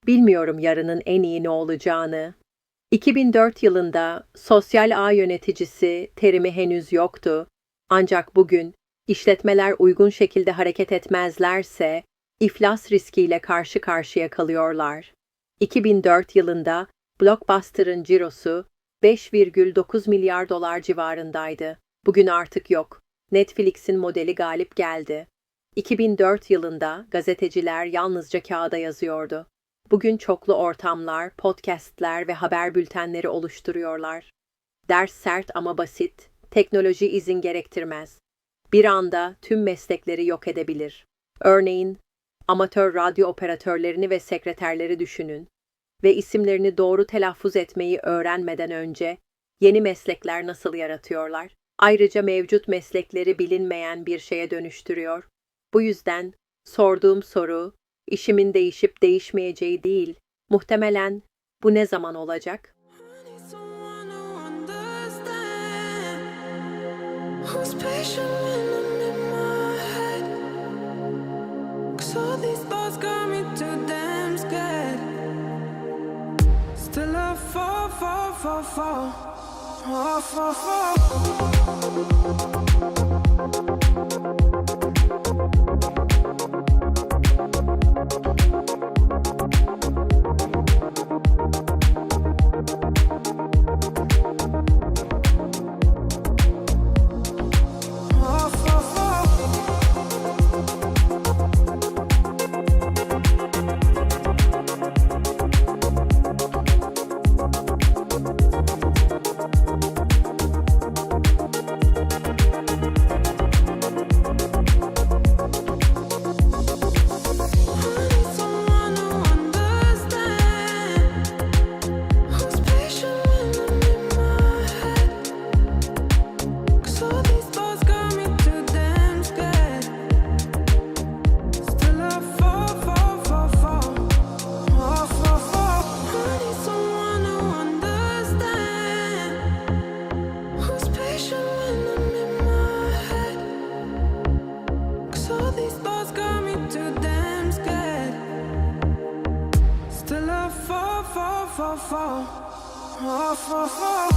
Bilmiyorum yarının en iyi ne olacağını. 2004 yılında Sosyal Ağ Yöneticisi terimi henüz yoktu. Ancak bugün işletmeler uygun şekilde hareket etmezlerse iflas riskiyle karşı karşıya kalıyorlar. 2004 yılında Blockbuster'ın cirosu 5,9 milyar dolar civarındaydı. Bugün artık yok. Netflix'in modeli Galip geldi. 2004 yılında gazeteciler yalnızca kağıda yazıyordu. Bugün çoklu ortamlar, podcastler ve haber bültenleri oluşturuyorlar. Ders sert ama basit, teknoloji izin gerektirmez. Bir anda tüm meslekleri yok edebilir. Örneğin, amatör radyo operatörlerini ve sekreterleri düşünün ve isimlerini doğru telaffuz etmeyi öğrenmeden önce yeni meslekler nasıl yaratıyorlar? Ayrıca mevcut meslekleri bilinmeyen bir şeye dönüştürüyor. Bu yüzden sorduğum soru, işimin değişip değişmeyeceği değil, muhtemelen bu ne zaman olacak? Fall.